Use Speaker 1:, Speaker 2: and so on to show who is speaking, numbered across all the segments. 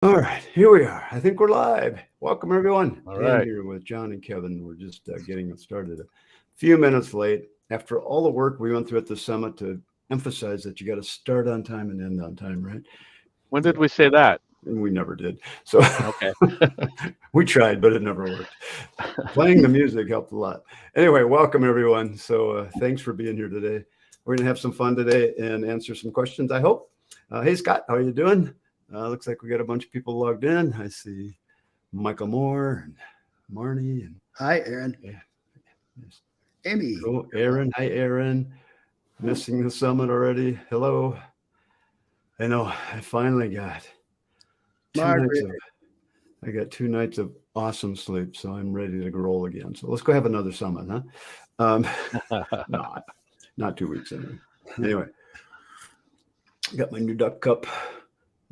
Speaker 1: All right, here we are. I think we're live. Welcome, everyone.
Speaker 2: All
Speaker 1: Dan
Speaker 2: right.
Speaker 1: here with John and Kevin. We're just getting started a few minutes late. After all the work we went through at the summit to emphasize that you got to start on time and end on time, right?
Speaker 2: When did we say that?
Speaker 1: And we never did. So
Speaker 2: Okay.
Speaker 1: we tried, but it never worked. Playing the music helped a lot. Anyway, welcome, everyone. So thanks for being here today. We're going to have some fun today and answer some questions, I hope. Hey, Scott, how are you doing? Looks like we got a bunch of people logged in. I see Michael Moore and Marnie. And
Speaker 3: hi, Aaron.
Speaker 1: Yeah. Yes.
Speaker 3: Amy.
Speaker 1: Cool. Aaron. Hi, Aaron. Missing the summit already. Hello. I know. I finally got I got 2 nights of awesome sleep, so I'm ready to roll again. So let's go have another summit, huh? Not 2 weeks anyway. Got my new duck cup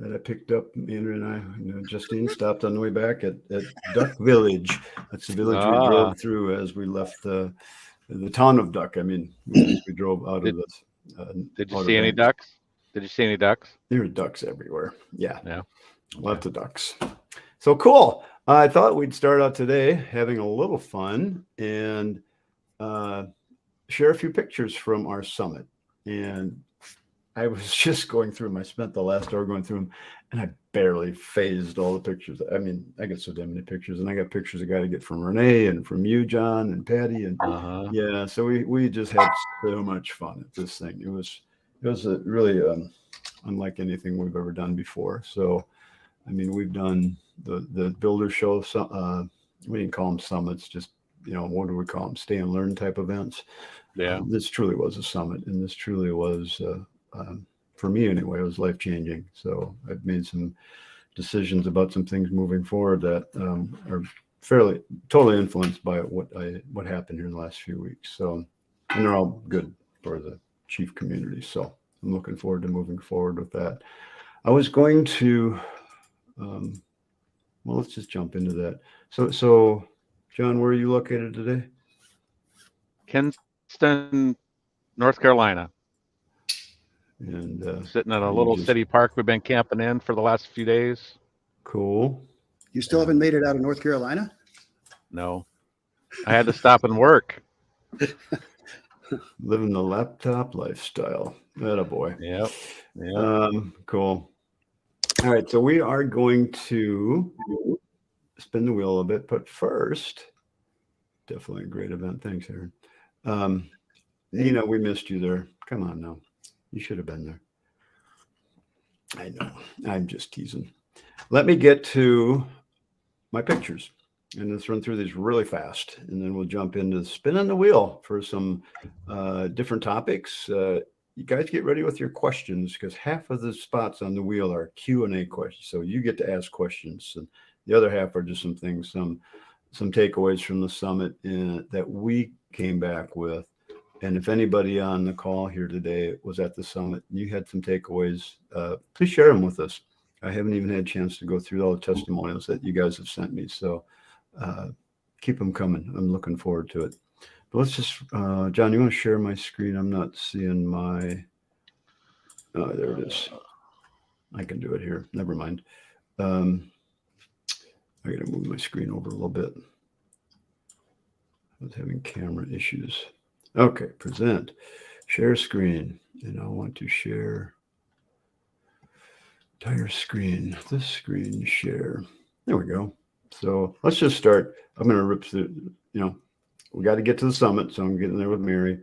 Speaker 1: that I picked up. Andrew and I, Justine stopped on the way back at Duck Village. That's the village we drove through as we left the town of Duck. I mean, we drove out of this.
Speaker 2: Did you see any ducks? Did you see any ducks?
Speaker 1: There were ducks everywhere. Yeah. Lots of ducks. So cool. I thought we'd start out today having a little fun and share a few pictures from our summit. And I was just going through them. I spent the last hour going through them, and I barely phased all the pictures. I mean, I got so damn many pictures, and I got pictures I got to get from Renee and from you, John, and Patty, and yeah. So we just had so much fun at this thing. It was really unlike anything we've ever done before. So, I mean, we've done the builder show. We didn't call them summits, just what do we call them? Stay and learn type events.
Speaker 2: Yeah.
Speaker 1: This truly was a summit, and this truly was. For me anyway, it was life-changing. So I've made some decisions about some things moving forward that are totally influenced by what happened here in the last few weeks. So, and they're all good for the chief community. So I'm looking forward to moving forward with that. I was going to, well, let's just jump into that. So John, where are you located today?
Speaker 2: Kinston, North Carolina.
Speaker 1: And
Speaker 2: sitting at a little city park we've been camping in for the last few days.
Speaker 1: Cool.
Speaker 3: You still haven't made it out of North Carolina?
Speaker 2: No. I had to stop and work.
Speaker 1: Living the laptop lifestyle. Attaboy.
Speaker 2: Yep.
Speaker 1: Cool. All right. So we are going to spin the wheel a bit, but first, definitely a great event. Thanks, Aaron. We missed you there. Come on now. You should have been there. I know. I'm just teasing. Let me get to my pictures. And let's run through these really fast. And then we'll jump into spinning the wheel for some different topics. You guys get ready with your questions because half of the spots on the wheel are Q&A questions. So you get to ask questions. And the other half are just some things, some takeaways from the summit that we came back with. And if anybody on the call here today was at the summit and you had some takeaways, please share them with us. I haven't even had a chance to go through all the testimonials that you guys have sent me. So keep them coming. I'm looking forward to it. But let's just, John, you want to share my screen? I'm not seeing my, there it is. I can do it here. Never mind. I got to move my screen over a little bit. I was having camera issues. Okay, present, share screen, and I want to share entire screen, this screen share. There we go. So let's just start. I'm going to rip through, we got to get to the summit, so I'm getting there with Mary.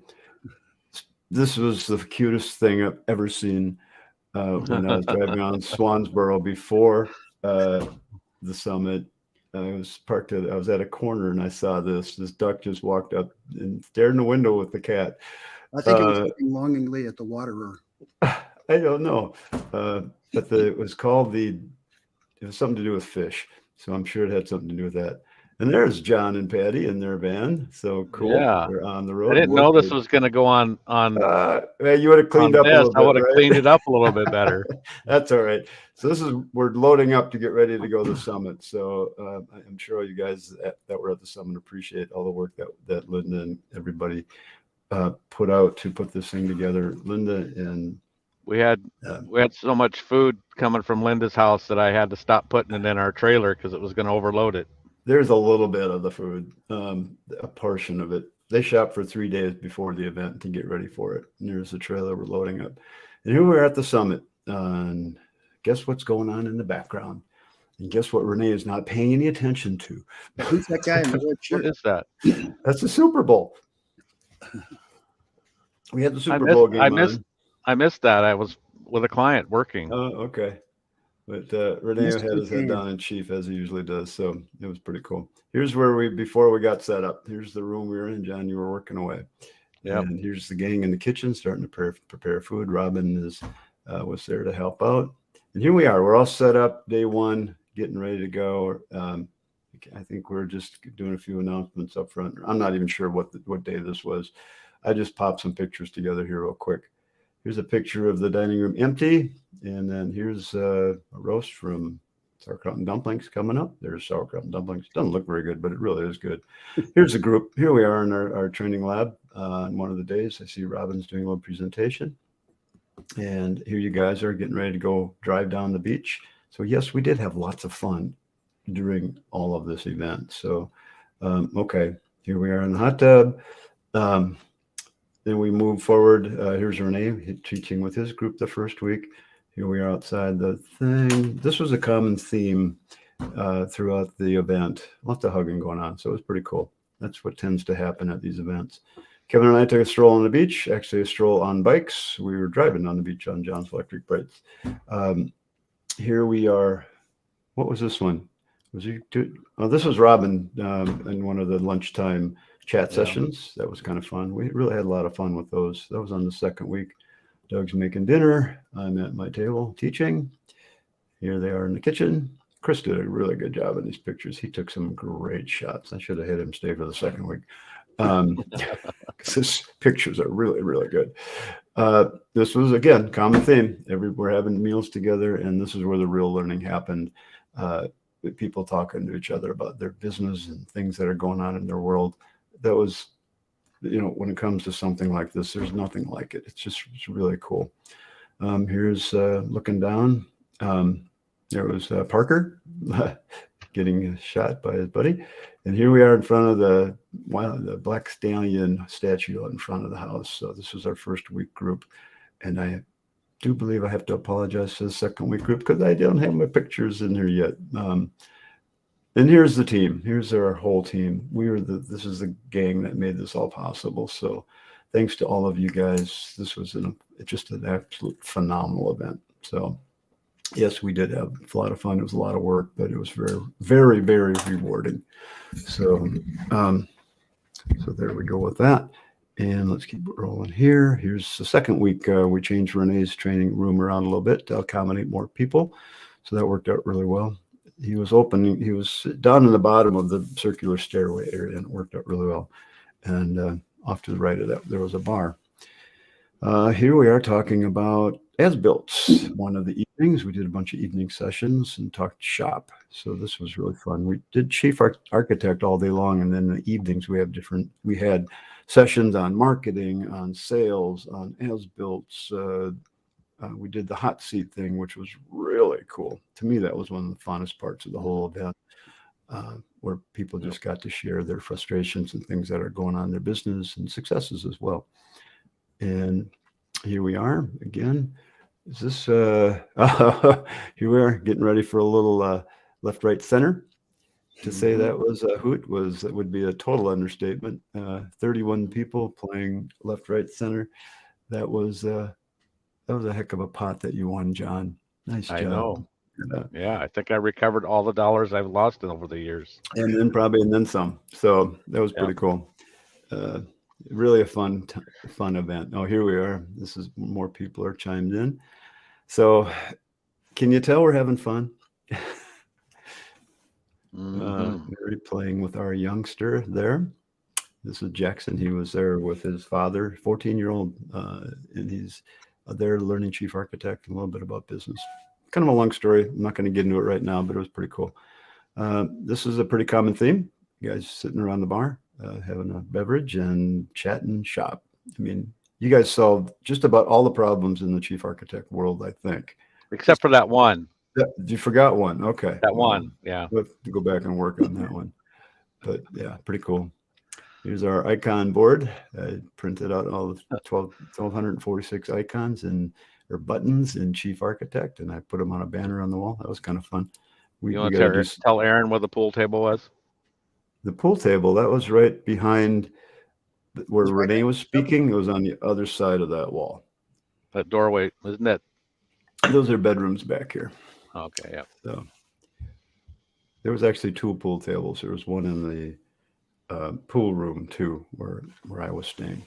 Speaker 1: This was the cutest thing I've ever seen when I was driving on Swansboro before the summit. I was at a corner and I saw this duck just walked up and stared in the window with the cat.
Speaker 3: I think it was looking longingly at the waterer.
Speaker 1: I don't know. But it was something to do with fish. So I'm sure it had something to do with that. And there's John and Patty in their van. So cool.
Speaker 2: Yeah.
Speaker 1: They're on the road.
Speaker 2: I didn't know this was going to go on.
Speaker 1: You would have cleaned up a little bit.
Speaker 2: I would have cleaned it up a little bit better.
Speaker 1: That's all right. So we're loading up to get ready to go to the summit. So I'm sure all you guys that were at the summit appreciate all the work that Linda and everybody put out to put this thing together. Linda and
Speaker 2: We had so much food coming from Linda's house that I had to stop putting it in our trailer because it was going to overload it.
Speaker 1: There's a little bit of the food, a portion of it. They shop for 3 days before the event to get ready for it. And there's the trailer we're loading up. And here we're at the summit. And guess what's going on in the background? And guess what Renee is not paying any attention to?
Speaker 3: Who's that guy in the red shirt?
Speaker 2: What is that?
Speaker 1: That's the Super Bowl. We had the Super Bowl game on.
Speaker 2: I missed that. I was with a client working.
Speaker 1: Oh, okay. But Renee had his head down in chief as he usually does. So it was pretty cool. Here's where before we got set up. Here's the room we were in, John. You were working away. Yeah. And here's the gang in the kitchen starting to prepare food. Robin was there to help out. And here we are. We're all set up. Day one, getting ready to go. I think we're just doing a few announcements up front. I'm not even sure what day this was. I just popped some pictures together here real quick. Here's a picture of the dining room empty. And then here's a roast from sauerkraut and dumplings coming up. There's sauerkraut and dumplings. Doesn't look very good, but it really is good. Here's the group. Here we are in our training lab on one of the days. I see Robin's doing a little presentation. And here you guys are getting ready to go drive down the beach. So yes, we did have lots of fun during all of this event. So, okay, here we are in the hot tub. Then we move forward. Here's Renee teaching with his group the first week. Here we are outside the thing. This was a common theme throughout the event. Lots of hugging going on. So it was pretty cool. That's what tends to happen at these events. Kevin and I took a stroll on the beach, actually a stroll on bikes. We were driving on the beach on John's electric bikes. Here we are. What was this one? This was Robin in one of the lunchtime chat sessions. That was kind of fun. We really had a lot of fun with those. That was on the second week. Doug's making dinner. I'm at my table teaching. Here they are in the kitchen. Chris did a really good job in these pictures. He took some great shots. I should have had him stay for the second week. Because his pictures are really, really good. This was, again, common theme. We're having meals together, and this is where the real learning happened. People talking to each other about their business and things that are going on in their world. That was, when it comes to something like this, there's nothing like it. It's really cool. Here's looking down. There was Parker getting shot by his buddy. And here we are in front of the Black Stallion statue out in front of the house. So this was our first week group. And I do believe I have to apologize to the second week group because I don't have my pictures in here yet. And here's the team. Here's our whole team. This is the gang that made this all possible. So thanks to all of you guys. This was just an absolute phenomenal event. So yes, we did have a lot of fun. It was a lot of work, but it was very, very, very rewarding. So, so there we go with that. And let's keep rolling here. Here's the second week. We changed Renee's training room around a little bit to accommodate more people. So that worked out really well. He was down in the bottom of the circular stairway area, and it worked out really well. And off to the right of that, there was a bar. Here we are talking about as-builts. One of the evenings, we did a bunch of evening sessions and talked shop. So this was really fun. We did chief architect all day long, and then in the evenings we had sessions on marketing, on sales, on as-builts. We did the hot seat thing, which was really cool. To me, that was one of the funnest parts of the whole event, where people just got to share their frustrations and things that are going on in their business and successes as well. And here we are again. Is this here we are getting ready for a little left, right, center. To say that was a hoot would be a total understatement. 31 people playing left, right, center. That was a heck of a pot that you won, John. Nice job.
Speaker 2: I know. Yeah, I think I recovered all the dollars I've lost over the years.
Speaker 1: And then some. So that was pretty cool. Really a fun event. Oh, here we are. This is more people are chimed in. So can you tell we're having fun? We're playing with our youngster there. This is Jackson. He was there with his father, 14-year-old, and he's there learning chief architect, a little bit about business. Kind of a long story. I'm not going to get into it right now, but it was pretty cool. This is a pretty common theme. You guys sitting around the bar, having a beverage and chatting shop. I mean, you guys solved just about all the problems in the chief architect world, I think.
Speaker 2: Except for that one.
Speaker 1: You forgot one. Okay.
Speaker 2: That one. Yeah.
Speaker 1: We'll have to go back and work on that one. But yeah, pretty cool. Here's our icon board. I printed out all the 1,246 icons or buttons in Chief Architect, and I put them on a banner on the wall. That was kind of fun.
Speaker 2: You want to tell Aaron where the pool table was?
Speaker 1: The pool table, that was right behind where Renee was speaking. It was on the other side of that wall.
Speaker 2: That doorway, isn't it?
Speaker 1: Those are bedrooms back here.
Speaker 2: Okay, yeah.
Speaker 1: So there was actually 2 pool tables. There was one in the pool room too, where I was staying.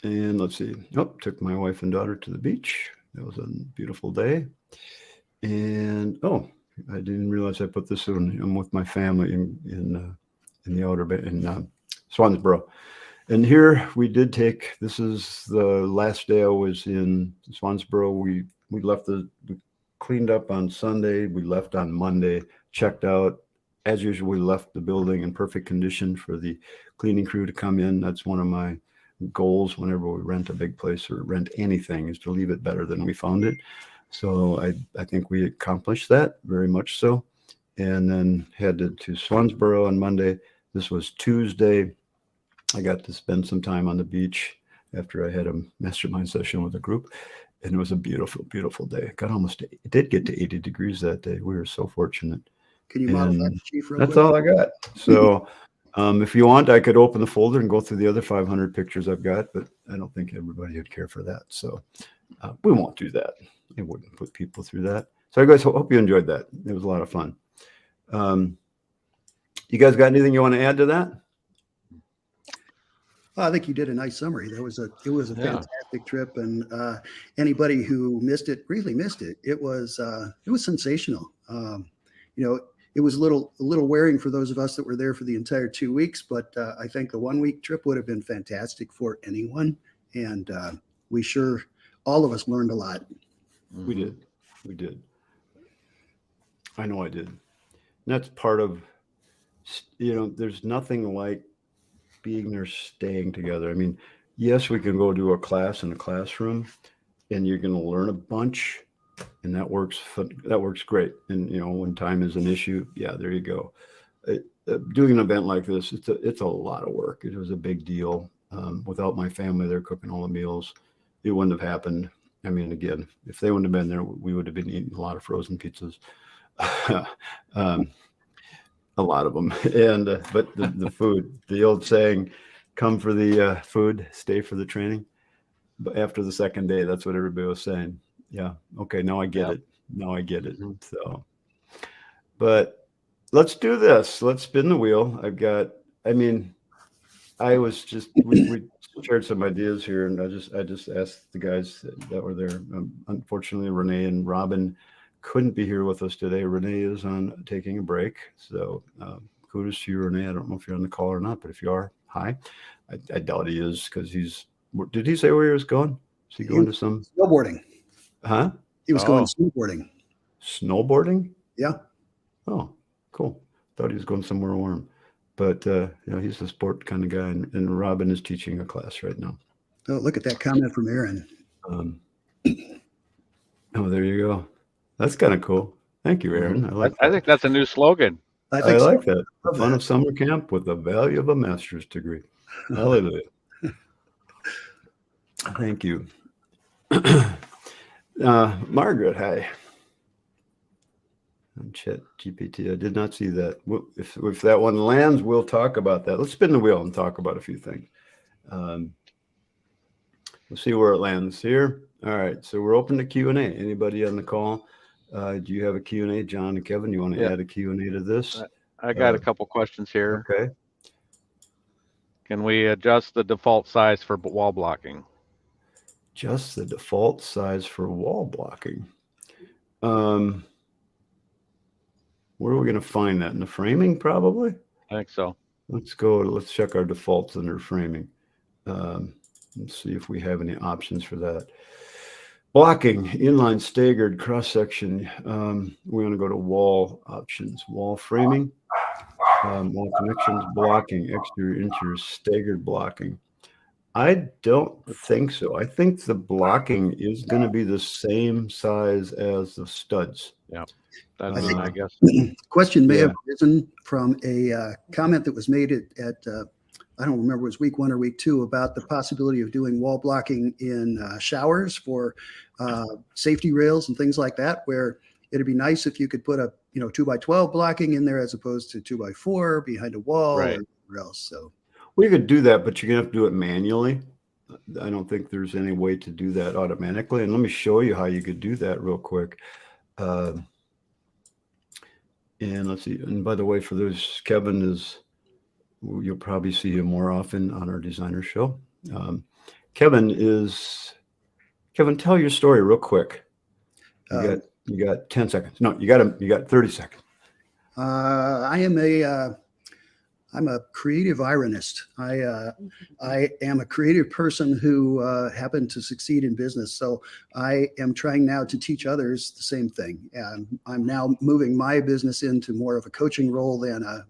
Speaker 1: And let's see. Took my wife and daughter to the beach. It was a beautiful day. And I didn't realize I put this in. I'm with my family in the outer bay in Swansboro. And here we did take. This is the last day I was in Swansboro. We we cleaned up on Sunday. We left on Monday. Checked out. As usual, we left the building in perfect condition for the cleaning crew to come in. That's one of my goals whenever we rent a big place or rent anything, is to leave it better than we found it. So I think we accomplished that very much so. And then headed to Swansboro on Monday. This was Tuesday. I got to spend some time on the beach after I had a mastermind session with a group. And it was a beautiful, beautiful day. It did get to 80 degrees that day. We were so fortunate.
Speaker 3: Can you model that, Chief?
Speaker 1: That's all I got. So if you want, I could open the folder and go through the other 500 pictures I've got, but I don't think everybody would care for that. So we won't do that. It wouldn't put people through that. So I guys hope you enjoyed that. It was a lot of fun. You guys got anything you want to add to that?
Speaker 3: I think you did a nice summary. It was a fantastic trip, and anybody who missed it really missed it. It was sensational. It was a little wearing for those of us that were there for the entire 2 weeks, but I think the 1 week trip would have been fantastic for anyone. And all of us learned a lot.
Speaker 1: We did. I know I did. And that's part of, there's nothing like being there, staying together. I mean, yes, we can go do a class in a classroom and you're going to learn a bunch. And that works great. And when time is an issue, yeah, there you go. Doing an event like this, it's a lot of work. It was a big deal. Without my family there cooking all the meals, it wouldn't have happened. I mean, again, if they wouldn't have been there, we would have been eating a lot of frozen pizzas, a lot of them. And but the food, the old saying, "Come for the food, stay for the training." But after the second day, that's what everybody was saying. Yeah. Okay. Now I get it. Now I get it. So, but let's do this. Let's spin the wheel. We shared some ideas here, and I just asked the guys that were there. Unfortunately, Renee and Robin couldn't be here with us today. Renee is on taking a break. So kudos to you, Renee. I don't know if you're on the call or not, but if you are, hi. I doubt he is, because did he say where he was going? Is he going to some
Speaker 3: snowboarding?
Speaker 1: Huh?
Speaker 3: He was going snowboarding.
Speaker 1: Snowboarding?
Speaker 3: Yeah.
Speaker 1: Oh, cool. Thought he was going somewhere warm. But he's a sport kind of guy, and Robin is teaching a class right now.
Speaker 3: Oh, look at that comment from Aaron.
Speaker 1: There you go. That's kind of cool. Thank you, Aaron.
Speaker 2: I think that's a new slogan.
Speaker 1: I like that. The fun of summer camp with the value of a master's degree. Hallelujah. Thank you. Margaret, hi. Chat GPT. I did not see that. If that one lands, we'll talk about that. Let's spin the wheel and talk about a few things. We'll see where it lands here. All right. So we're open to Q&A. Anybody on the call? Do you have a Q&A? John and Kevin, you want to add a Q&A to this?
Speaker 2: I got a couple questions here.
Speaker 1: Okay.
Speaker 2: Can we adjust the default size for wall blocking?
Speaker 1: Just the default size for wall blocking. Where are we going to find that? In the framing, probably?
Speaker 2: I think so.
Speaker 1: Let's check our defaults under framing. Let's see if we have any options for that. Blocking, inline, staggered, cross-section. We're going to go to wall options. Wall framing, wall connections, blocking, exterior, interior, staggered blocking. I don't think so. I think the blocking is going to be the same size as the studs.
Speaker 2: Yeah, that'd
Speaker 3: I
Speaker 2: be
Speaker 3: think-
Speaker 2: my guess.
Speaker 3: Question may
Speaker 1: Yeah.
Speaker 3: have arisen from a comment that was made at I don't remember, it was week 1 or week 2, about the possibility of doing wall blocking in showers for safety rails and things like that, where it'd be nice if you could put a 2x12 blocking in there as opposed to 2x4 behind a wall
Speaker 2: Right.
Speaker 3: or whatever else. So
Speaker 1: We could do that, but you're going to have to do it manually. I don't think there's any way to do that automatically. And let me show you how you could do that real quick. And let's see. And by the way, for those, Kevin is, you'll probably see him more often on our designer show. Kevin, tell your story real quick. You got 10 seconds. No, you got 30 seconds.
Speaker 3: I'm a creative ironist. I am a creative person who happened to succeed in business. So I am trying now to teach others the same thing. I'm now moving my business into more of a coaching role than a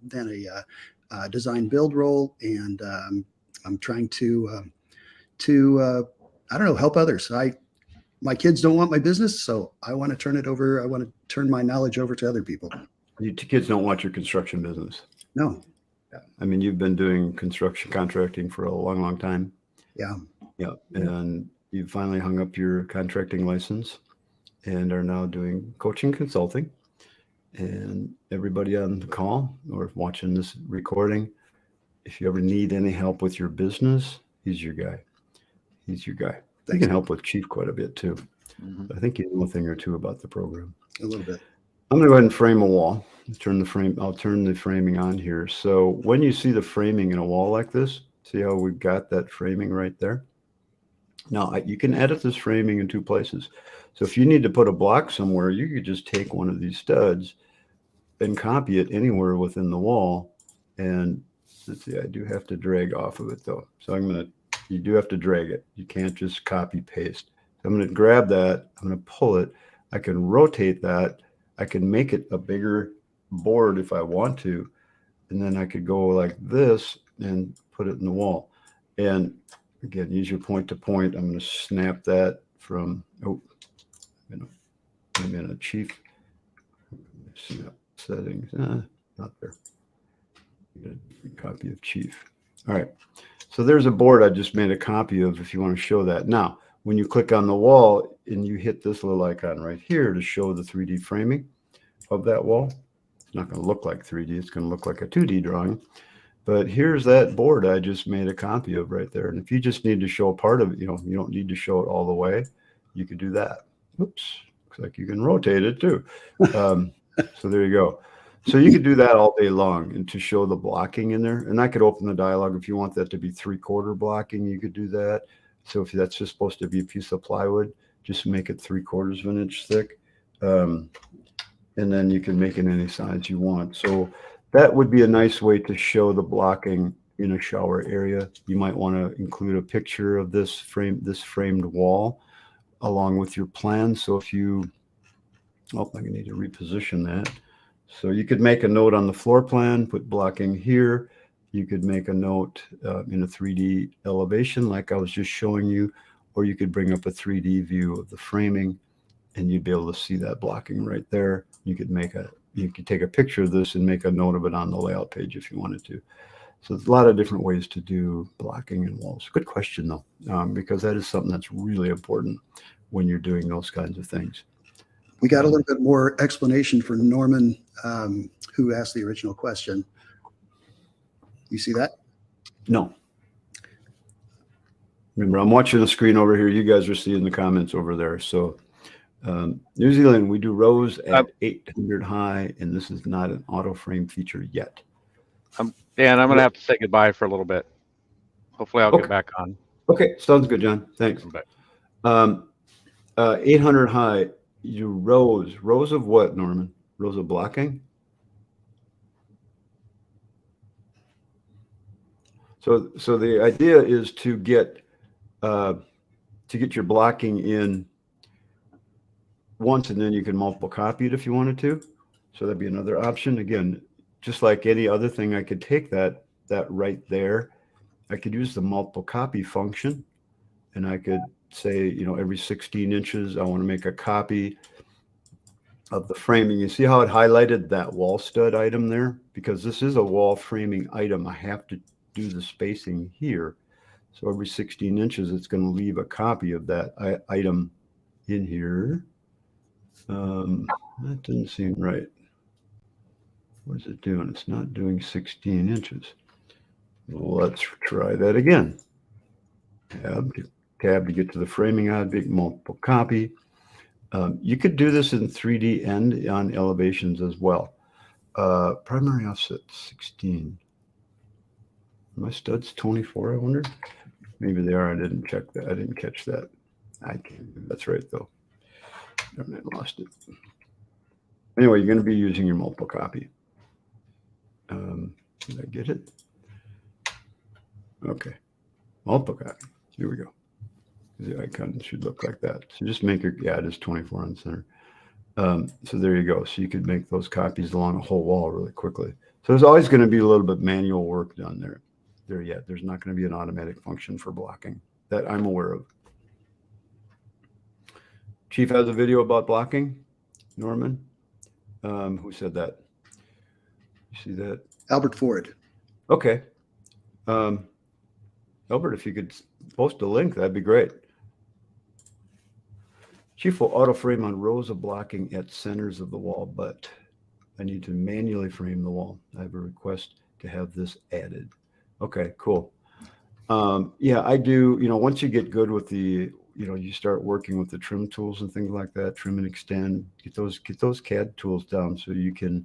Speaker 3: design build role, and I'm trying to I don't know, help others. My kids don't want my business, so I want to turn it over. I want to turn my knowledge over to other people.
Speaker 1: You kids don't want your construction business.
Speaker 3: No.
Speaker 1: I mean, you've been doing construction contracting for a long, long time.
Speaker 3: Yeah.
Speaker 1: Yeah. And you finally hung up your contracting license and are now doing coaching consulting. And everybody on the call or watching this recording, if you ever need any help with your business, he's your guy. He's your guy. He can help with Chief quite a bit too. I think you know a thing or two about the program.
Speaker 3: A little bit.
Speaker 1: I'm going to go ahead and frame a wall. I'll turn the framing on here. So when you see the framing in a wall like this, see how we've got that framing right there? Now you can edit this framing in 2 places. So if you need to put a block somewhere, you could just take one of these studs and copy it anywhere within the wall. And let's see, I do have to drag off of it though. So you do have to drag it. You can't just copy paste. So I'm going to grab that. I'm going to pull it. I can rotate that. I can make it a bigger board if I want to. And then I could go like this and put it in the wall. And again, use your point to point. I'm going to snap that from, I'm in a Chief snap settings. Not there. Get a copy of Chief. All right. So there's a board I just made a copy of if you want to show that. Now, when you click on the wall and you hit this little icon right here to show the 3D framing of that wall, it's not going to look like 3D. It's going to look like a 2D drawing. But here's that board I just made a copy of right there. And if you just need to show a part of it, you don't need to show it all the way. You could do that. Oops. Looks like you can rotate it too. So there you go. So you could do that all day long and to show the blocking in there. And I could open the dialog. If you want that to be 3/4 blocking, you could do that. So if that's just supposed to be a piece of plywood, just make it 3/4 of an inch thick. And then you can make it any size you want. So that would be a nice way to show the blocking in a shower area. You might want to include a picture of this framed wall along with your plan. So if you, I need to reposition that. So you could make a note on the floor plan, put blocking here. You could make a note in a 3D elevation like I was just showing you, or you could bring up a 3D view of the framing and you'd be able to see that blocking right there. You could take a picture of this and make a note of it on the layout page if you wanted to. So there's a lot of different ways to do blocking in walls. Good question though, because that is something that's really important when you're doing those kinds of things.
Speaker 3: We got a little bit more explanation for Norman, who asked the original question. You see that?
Speaker 1: No. Remember, I'm watching the screen over here. You guys are seeing the comments over there. So New Zealand, we do rows at 800 high, and this is not an auto frame feature yet.
Speaker 2: Dan, I'm going to have to say goodbye for a little bit. Hopefully I'll get back on.
Speaker 1: Okay, sounds good, John. Thanks. 800 high, you rows of what, Norman? Rows of blocking? So the idea is to get your blocking in once, and then you can multiple copy it if you wanted to. So that'd be another option. Again, just like any other thing, I could take that right there I could use the multiple copy function, and I could say, every 16 inches, I want to make a copy of the framing. You see how it highlighted that wall stud item there? Because this is a wall framing item. I have to do the spacing here. So every 16 inches, it's going to leave a copy of that item in here. That didn't seem right. What is it doing? It's not doing 16 inches. Well, let's try that again. Tab to get to the framing object, multiple copy. You could do this in 3D and on elevations as well. Primary offset 16. My studs 24, I wonder? Maybe they are. I didn't check that. I didn't catch that. I can't. That's right, though. I lost it. Anyway, you're going to be using your multiple copy. Did I get it? Okay. Multiple copy. Here we go. The icon should look like that. So just make it, it is 24 on center. So there you go. So you could make those copies along a whole wall really quickly. So there's always going to be a little bit manual work done there yet. There's not going to be an automatic function for blocking that I'm aware of. Chief has a video about blocking. Norman, who said that? You see that?
Speaker 3: Albert Ford.
Speaker 1: Okay. Albert, if you could post a link, that'd be great. Chief will auto frame on rows of blocking at centers of the wall, but I need to manually frame the wall. I have a request to have this added. Okay, cool. Yeah, I do. Once you get good with the, you start working with the trim tools and things like that, trim and extend, get those CAD tools down so you can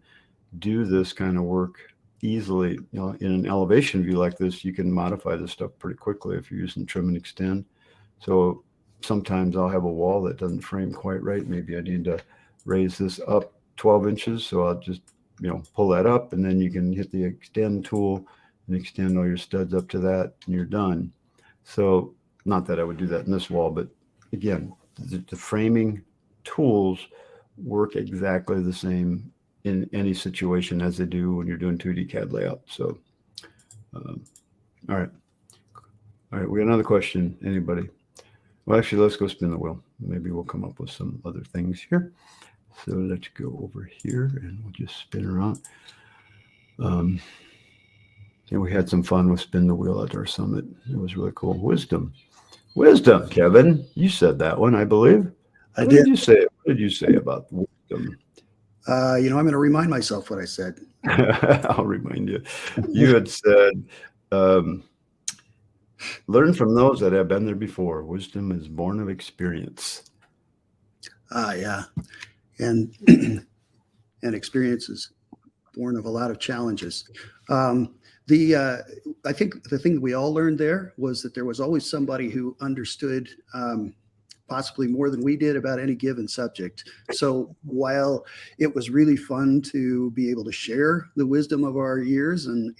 Speaker 1: do this kind of work easily. In an elevation view like this, you can modify this stuff pretty quickly if you're using trim and extend. So sometimes I'll have a wall that doesn't frame quite right. Maybe I need to raise this up 12 inches. So I'll just, pull that up, and then you can hit the extend tool and extend all your studs up to that, and you're done. So not that I would do that in this wall, but again, the framing tools work exactly the same in any situation as they do when you're doing 2D CAD layout. So, all right. We got another question. Anybody? Well, actually, let's go spin the wheel. Maybe we'll come up with some other things here. So let's go over here and we'll just spin around. And we had some fun with spin the wheel at our summit. It was really cool. Wisdom, Kevin. You said that one, I believe. What did you say? What did you say about wisdom?
Speaker 3: I'm going to remind myself what I said.
Speaker 1: I'll remind you. You had said, learn from those that have been there before. Wisdom is born of experience.
Speaker 3: Yeah. And experience is born of a lot of challenges. I think the thing that we all learned there was that there was always somebody who understood possibly more than we did about any given subject. So while it was really fun to be able to share the wisdom of our years and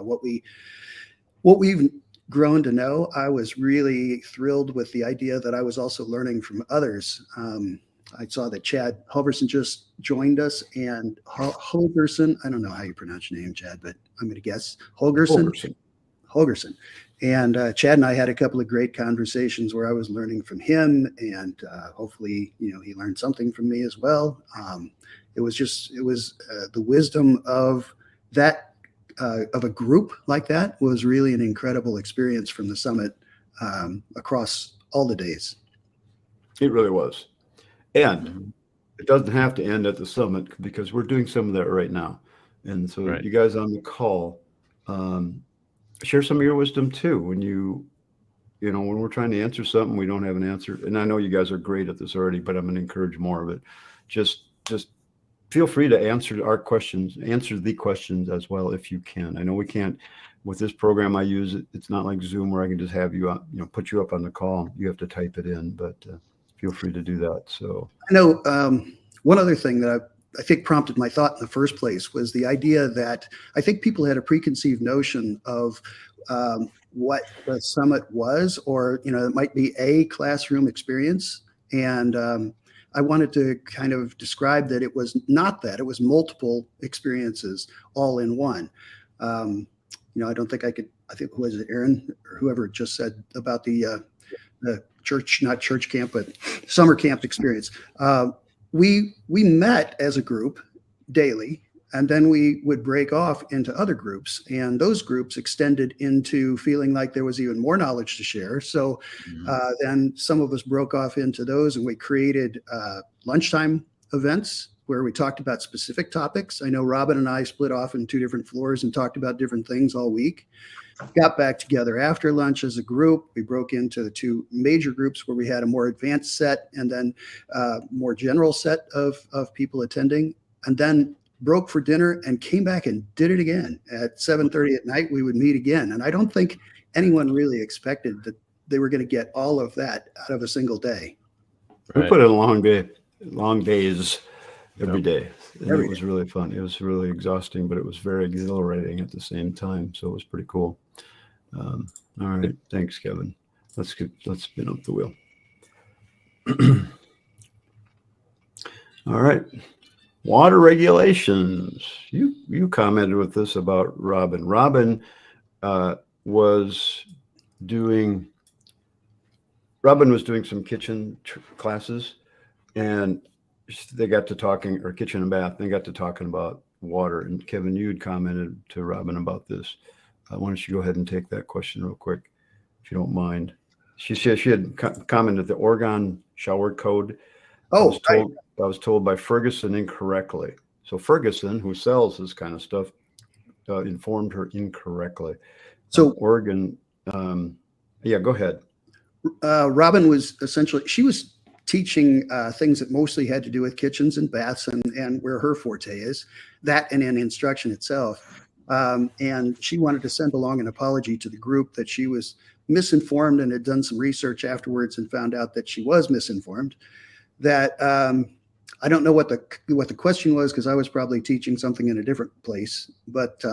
Speaker 3: what we've grown to know, I was really thrilled with the idea that I was also learning from others. I saw that Chad Halverson just joined us, and Holgerson, I don't know how you pronounce your name, Chad, but I'm going to guess Holgerson. And Chad and I had a couple of great conversations where I was learning from him, and hopefully, he learned something from me as well. It was the wisdom of that, of a group like that was really an incredible experience from the summit across all the days.
Speaker 1: It really was. And it doesn't have to end at the summit because we're doing some of that right now. And so You guys on the call, share some of your wisdom too. When when we're trying to answer something, we don't have an answer. And I know you guys are great at this already, but I'm going to encourage more of it. Just feel free to answer the questions as well if you can. I know we can't with this program I use. It's not like Zoom where I can just have you put you up on the call. You have to type it in, but feel free to do that. So
Speaker 3: I know one other thing that I think prompted my thought in the first place was the idea that I think people had a preconceived notion of what the summit was, or it might be a classroom experience. And I wanted to kind of describe that it was not that. It was multiple experiences all in one. I don't think I could. I think, who was it, Aaron or whoever just said about the church, not church camp, but summer camp experience. We met as a group daily, and then we would break off into other groups, and those groups extended into feeling like there was even more knowledge to share. So then some of us broke off into those, and we created lunchtime events where we talked about specific topics. I know Robin and I split off in 2 different floors and talked about different things all week. Got back together after lunch as a group. We broke into the 2 major groups where we had a more advanced set and then more general set of people attending, and then broke for dinner and came back and did it again. At 7:30 at night, we would meet again. And I don't think anyone really expected that they were going to get all of that out of a single day.
Speaker 1: We put in a long days every day. And
Speaker 3: Every
Speaker 1: it was really fun. It was really exhausting, but it was very exhilarating at the same time. So it was pretty cool. All right. Thanks, Kevin. Let's spin up the wheel. All right. Water regulations. You commented with this about Robin. Robin was doing some kitchen classes, and they got to talking, or kitchen and bath. They got to talking about water. And Kevin, you'd commented to Robin about this. Why don't you go ahead and take that question real quick, if you don't mind? She had commented the Oregon shower code.
Speaker 3: Oh,
Speaker 1: I was told by Ferguson incorrectly. So Ferguson, who sells this kind of stuff, informed her incorrectly. So Oregon, yeah, go ahead.
Speaker 3: Robin was she was teaching things that mostly had to do with kitchens and baths and where her forte is, that and in instruction itself. And she wanted to send along an apology to the group that she was misinformed and had done some research afterwards and found out that she was misinformed. That I don't know what the question was, because I was probably teaching something in a different place. But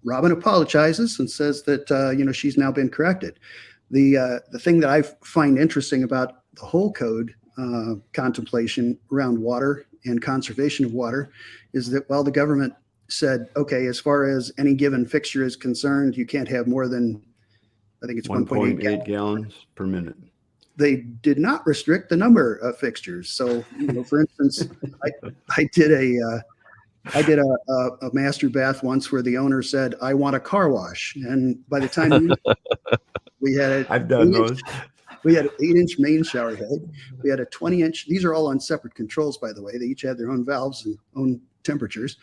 Speaker 3: Robin apologizes and says that she's now been corrected. The thing that I find interesting about the whole code contemplation around water and conservation of water is that while the government said, okay, as far as any given fixture is concerned, you can't have more than, I think it's 1.8
Speaker 1: gallons per minute.
Speaker 3: They did not restrict the number of fixtures. So, for instance, I did a master bath once where the owner said, "I want a car wash," and by the time we had
Speaker 1: I've done those.
Speaker 3: We had an 8-inch main shower head. We had a 20-inch. These are all on separate controls, by the way. They each had their own valves and own temperatures.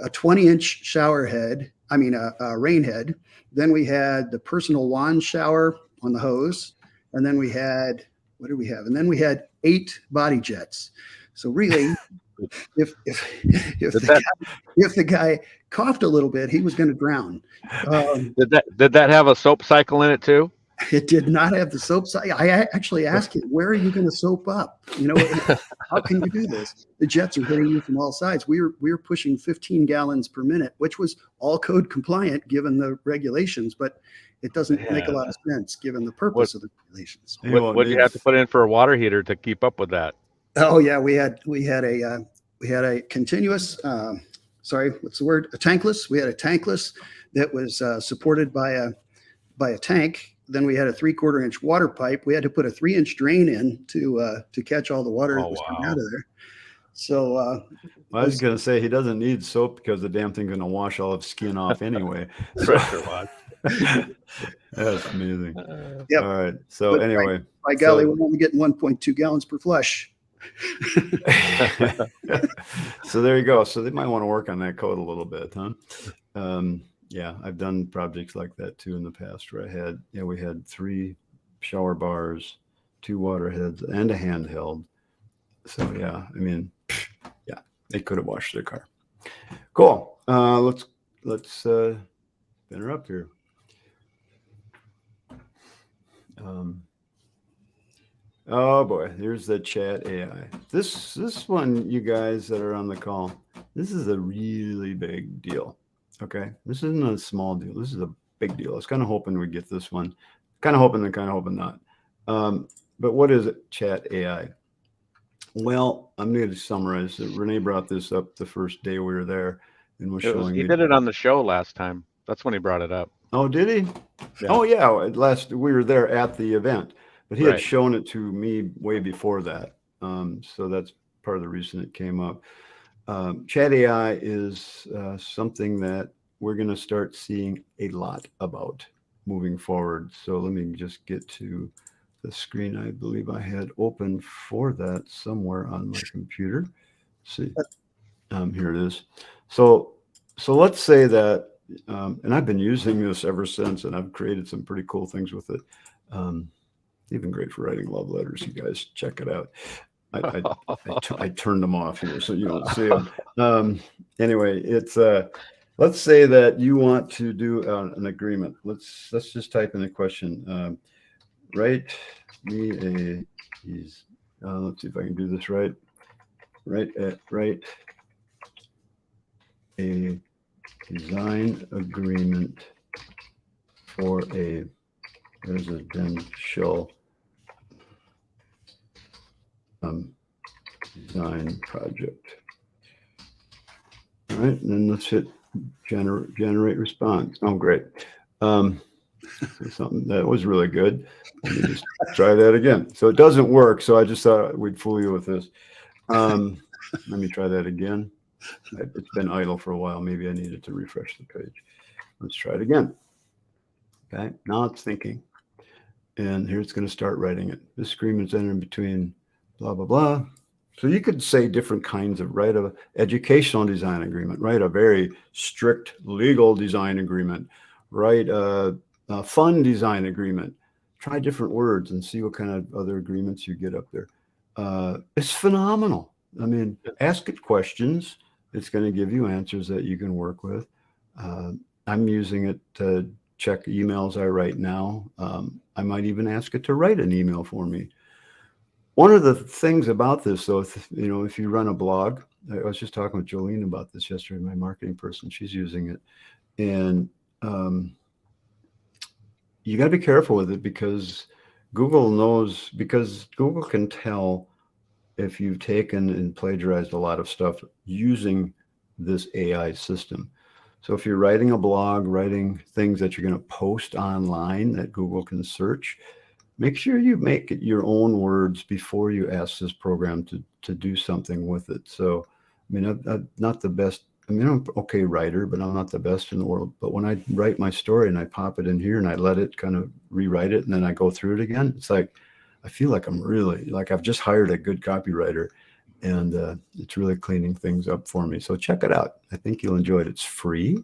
Speaker 3: A 20-inch shower head. I mean, a rain head. Then we had the personal wand shower on the hose. And then we had, what did we have? And then we had 8 body jets. So really, if the guy coughed a little bit, he was going to drown.
Speaker 2: Did that have a soap cycle in it too?
Speaker 3: It did not have the soap cycle. I actually asked him, "Where are you going to soap up? How can you do this? The jets are hitting you from all sides." We were pushing 15 gallons per minute, which was all code compliant given the regulations, but it doesn't make a lot of sense given the purpose of the regulations.
Speaker 2: What do you have to put in for a water heater to keep up with that?
Speaker 3: Oh yeah, we had a continuous. What's the word? A tankless. We had a tankless that was supported by a tank. Then we had a 3/4 inch water pipe. We had to put a 3-inch drain in to catch all the water that was coming out of there. So
Speaker 1: I was going to say, he doesn't need soap because the damn thing's going to wash all of skin off anyway.
Speaker 2: Pressure wash.
Speaker 1: That's amazing.
Speaker 3: Yep.
Speaker 1: All right. So but anyway,
Speaker 3: by golly, we're only getting 1.2 gallons per flush.
Speaker 1: So there you go. So they might want to work on that code a little bit, huh? Yeah, I've done projects like that too in the past where we had 3 shower bars, 2 water heads, and a handheld. So yeah, I mean, yeah, they could have washed their car. Cool. Let's spin her up here. Oh boy, here's the chat AI. This one, you guys that are on the call, this is a really big deal. Okay, this isn't a small deal. This is a big deal. I was kind of hoping we get this one. Kind of hoping and kind of hoping not. But what is it, chat AI? Well, I'm going to summarize it. Renee brought this up the first day we were there, and was showing.
Speaker 2: He did it on the show last time. That's when he brought it up.
Speaker 1: Oh, did he?
Speaker 2: Yeah.
Speaker 1: Oh, yeah. At last we were there at the event, but he had
Speaker 2: Right.
Speaker 1: shown it to me way before that. So that's part of the reason it came up. Chat AI is something that we're going to start seeing a lot about moving forward. So let me just get to the screen I believe I had open for that somewhere on my computer. Let's see, here it is. So let's say that, and I've been using this ever since, and I've created some pretty cool things with it. Even great for writing love letters. You guys check it out. I turned them off here so you don't see them. Anyway, it's let's say that you want to do an agreement. Let's just type in a question. Write me a let's see if I can do this right. Write a design agreement for a residential design project. All right, and then let's hit generate response. Oh, great. Something that was really good. Let me just try that again. So it doesn't work. So I just thought we'd fool you with this. Let me try that again. It's been idle for a while. Maybe I needed to refresh the page. Let's try it again. Okay, now it's thinking. And here it's going to start writing it. This agreement is entered between blah, blah, blah. So you could say different kinds of, write a educational design agreement, write a very strict legal design agreement, write a fun design agreement. Try different words and see what kind of other agreements you get up there. It's phenomenal. I mean, ask it questions. It's going to give you answers that you can work with. I'm using it to check emails I write now. I might even ask it to write an email for me. One of the things about this, though, if you run a blog, I was just talking with Jolene about this yesterday, my marketing person, she's using it. And you got to be careful with it because Google can tell if you've taken and plagiarized a lot of stuff using this AI system. So if you're writing a blog, writing things that you're going to post online that Google can search, make sure you make it your own words before you ask this program to do something with it. So, I mean, I'm not the best. I mean, I'm an okay writer, but I'm not the best in the world. But when I write my story and I pop it in here and I let it kind of rewrite it and then I go through it again, it's like, I feel like I'm really, like I've just hired a good copywriter and it's really cleaning things up for me. So check it out. I think you'll enjoy it. It's free.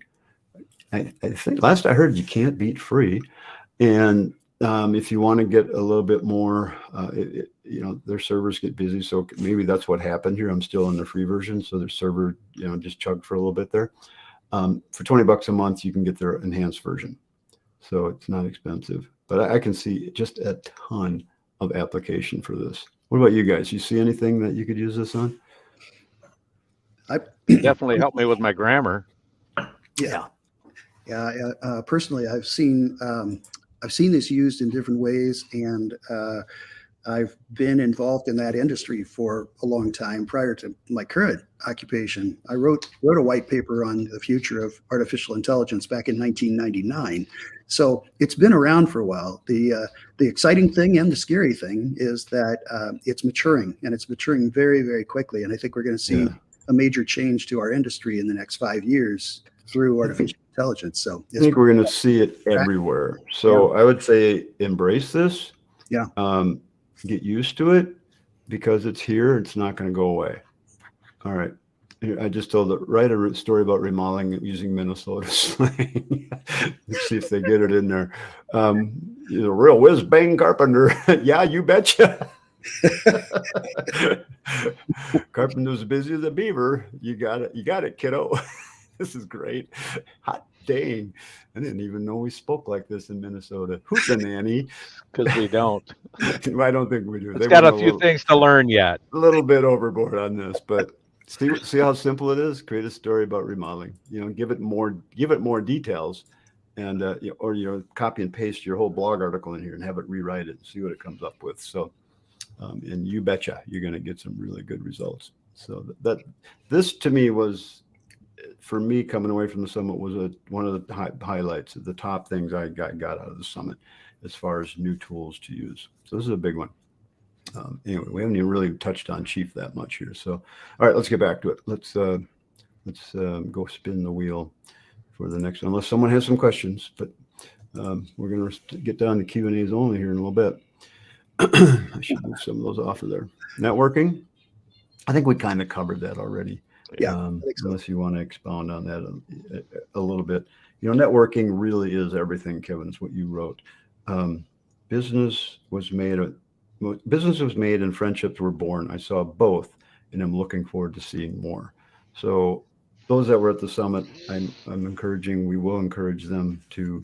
Speaker 1: I think last I heard you can't beat free. And if you want to get a little bit more, their servers get busy. So maybe that's what happened here. I'm still in the free version. So their server, just chugged for a little bit there. For $20 a month, you can get their enhanced version. So it's not expensive, but I can see just a ton of application for this. What about you guys? You see anything that you could use this on?
Speaker 2: Definitely helped me with my grammar.
Speaker 3: Yeah. Personally, I've seen this used in different ways, and I've been involved in that industry for a long time prior to my current occupation. I wrote a white paper on the future of artificial intelligence back in 1999. So it's been around for a while. The exciting thing and the scary thing is that it's maturing, and it's maturing very, very quickly. And I think we're going to see a major change to our industry in the next 5 years through artificial intelligence. So
Speaker 1: I think we're going to see it everywhere. So I would say embrace this.
Speaker 3: Yeah.
Speaker 1: Get used to it because it's here. It's not going to go away. All right. I just told it, write a story about remodeling using Minnesota slang. Let's see if they get it in there. You're a real whiz bang carpenter. Yeah, you betcha. Carpenter's busy as a beaver. You got it, kiddo. This is great. Hot dang. I didn't even know we spoke like this in Minnesota. Who's the nanny?
Speaker 2: Because we don't.
Speaker 1: I don't think we do.
Speaker 2: It's got a few things to learn yet.
Speaker 1: A little bit overboard on this, but see how simple it is? Create a story about remodeling. Give it more details, and or copy and paste your whole blog article in here and have it rewrite it and see what it comes up with. So, and you betcha you're going to get some really good results. So this to me was for me, coming away from the summit was one of the highlights, the top things I got out of the summit as far as new tools to use. So this is a big one. Anyway, we haven't even really touched on Chief that much here. So, all right, let's get back to it. Let's go spin the wheel for the next one, unless someone has some questions. But we're going to get down to Q&As only here in a little bit. I should move some of those off of there. Networking, I think we kind of covered that already.
Speaker 3: Yeah, I think so.
Speaker 1: Unless you want to expound on that a little bit. You know, networking really is everything, Kevin. It's what you wrote. Business was made and friendships were born. I saw both, and I'm looking forward to seeing more. So those that were at the summit, I'm encouraging, we will encourage them to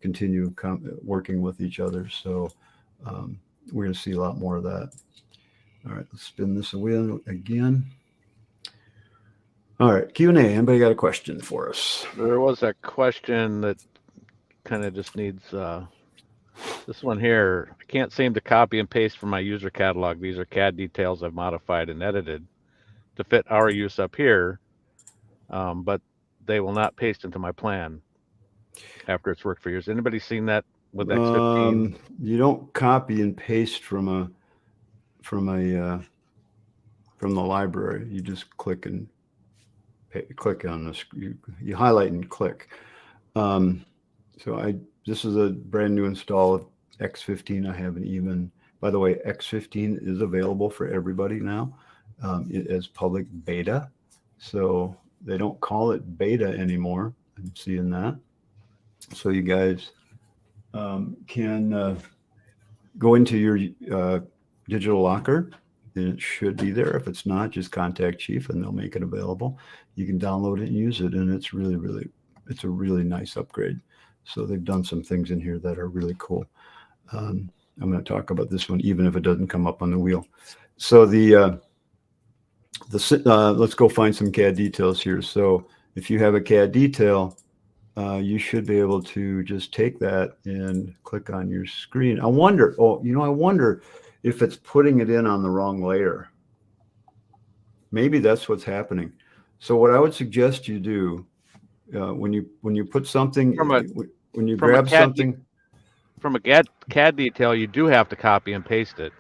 Speaker 1: continue working with each other. So we're going to see a lot more of that. All right, let's spin this wheel again. All right, Q&A. Anybody got a question for us?
Speaker 2: There was a question that kind of just needs this one here. I can't seem to copy and paste from my user catalog. These are CAD details I've modified and edited to fit our use up here, but they will not paste into my plan after it's worked for years. Anybody seen that with X15?
Speaker 1: You don't copy and paste from the library. You just click on this. You highlight and click. This is a brand new install of X15. I haven't even. By the way, X15 is available for everybody now as public beta. So they don't call it beta anymore. I'm seeing that. So you guys can go into your digital locker, and it should be there. If it's not, just contact Chief and they'll make it available. You can download it and use it, and it's a really nice upgrade. So they've done some things in here that are really cool. I'm going to talk about this one, even if it doesn't come up on the wheel. So let's go find some CAD details here. So if you have a CAD detail, you should be able to just take that and click on your screen. I wonder if it's putting it in on the wrong layer. Maybe that's what's happening. So what I would suggest you do when you put something, when you grab something
Speaker 2: from a CAD detail, you do have to copy and paste it.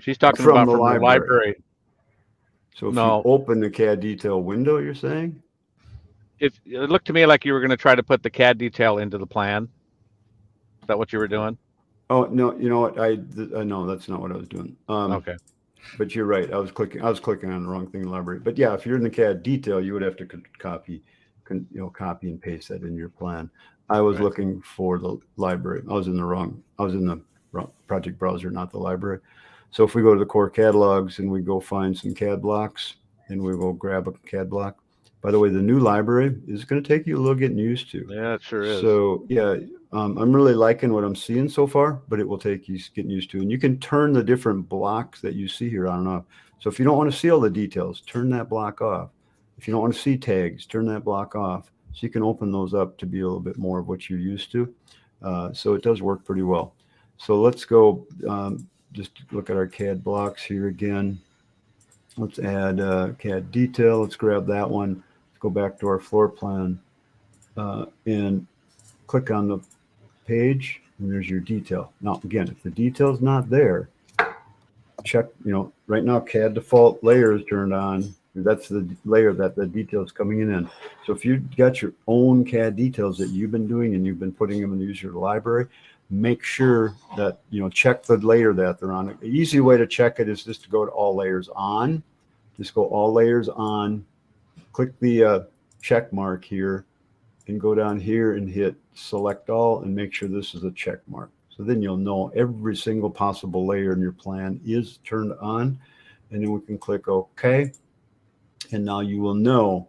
Speaker 2: She's talking about from the library.
Speaker 1: So if you open the CAD detail window, you're saying?
Speaker 2: If it looked to me like you were going to try to put the CAD detail into the plan. Is that what you were doing?
Speaker 1: Oh no, you know what? No, that's not what I was doing.
Speaker 2: Okay.
Speaker 1: But you're right. I was clicking on the wrong thing in the library. But yeah, if you're in the CAD detail, you would have to copy and paste that in your plan. I was looking for the library. I was in the wrong project browser, not the library. So if we go to the core catalogs and we go find some CAD blocks and we will grab a CAD block. By the way, the new library is going to take you a little getting used to.
Speaker 2: Yeah, it sure is.
Speaker 1: So yeah, I'm really liking what I'm seeing so far, but it will take you getting used to. And you can turn the different blocks that you see here on and off. So if you don't want to see all the details, turn that block off. If you don't want to see tags, turn that block off. So you can open those up to be a little bit more of what you're used to. So it does work pretty well. So let's go just look at our CAD blocks here again. Let's add CAD detail. Let's grab that one. Let's go back to our floor plan and click on the page, and there's your detail. Now, again, if the detail's not there, check, right now CAD default layer is turned on. That's the layer that the detail is coming in. So if you've got your own CAD details that you've been doing and you've been putting them in the user library, make sure that, check the layer that they're on. The easy way to check it is just to go to all layers on. Just go all layers on, click the check mark here, and go down here and hit select all and make sure this is a check mark. So then you'll know every single possible layer in your plan is turned on, and then we can click OK. And now you will know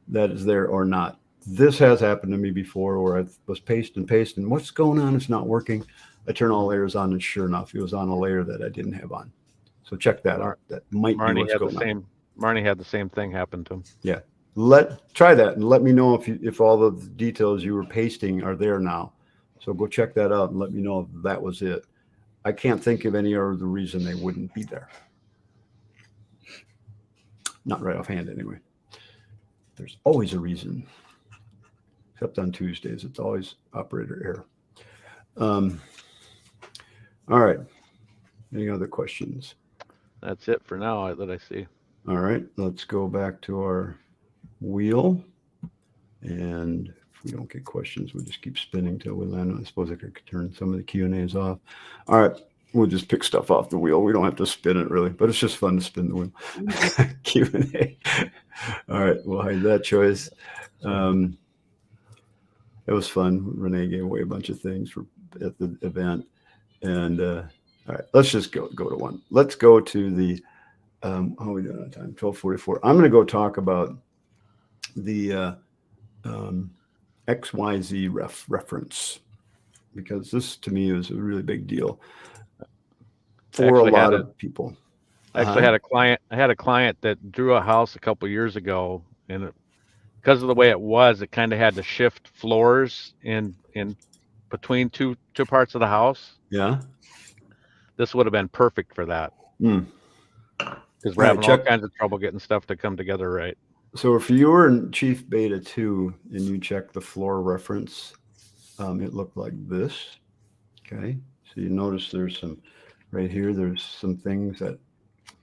Speaker 1: that it's there or not. This has happened to me before where I was pasting. What's going on? It's not working. I turn all layers on, and sure enough, it was on a layer that I didn't have on. So check that out. That might be what's going on.
Speaker 2: Marnie had the same thing happen to him.
Speaker 1: Yeah. Try that and let me know if all the details you were pasting are there now. So go check that out and let me know if that was it. I can't think of any other reason they wouldn't be there. Not right offhand, anyway. There's always a reason, except on Tuesdays. It's always operator error. All right. Any other questions?
Speaker 2: That's it for now that I see.
Speaker 1: All right. Let's go back to our wheel. And if we don't get questions, we'll just keep spinning till we land. I suppose I could turn some of the Q&As off. All right. We'll just pick stuff off the wheel. We don't have to spin it really, but it's just fun to spin the wheel. Q&A. All right. We'll hide that choice. It was fun. Renee gave away a bunch of things at the event. And all right, let's just go to one. Let's go to the, how are we doing on time? 12:44. I'm going to go talk about the XYZ reference, because this to me is a really big deal for a lot of people.
Speaker 2: I actually had a client that drew a house a couple years ago, and because of the way it was, it kind of had to shift floors in between two parts of the house.
Speaker 1: Yeah.
Speaker 2: This would have been perfect for that. Because we're having all kinds of trouble getting stuff to come together right.
Speaker 1: So if you were in Chief Beta 2 and you check the floor reference, it looked like this. Okay. So you notice there's some right here. There's some things that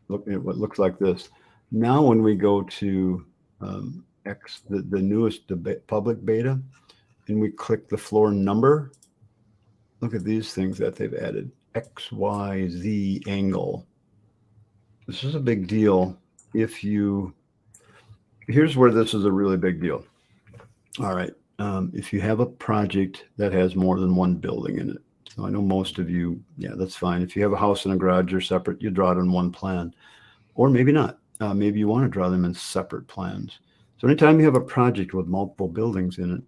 Speaker 1: look at what looks like this. Now, when we go to the newest public beta, and we click the floor number, look at these things that they've added. XYZ angle. This is a big deal. Here's where this is a really big deal. All right. If you have a project that has more than one building in it, so I know most of you, yeah, that's fine. If you have a house and a garage, you're separate, you draw it on one plan, or maybe not. Maybe you want to draw them in separate plans. So anytime you have a project with multiple buildings in it,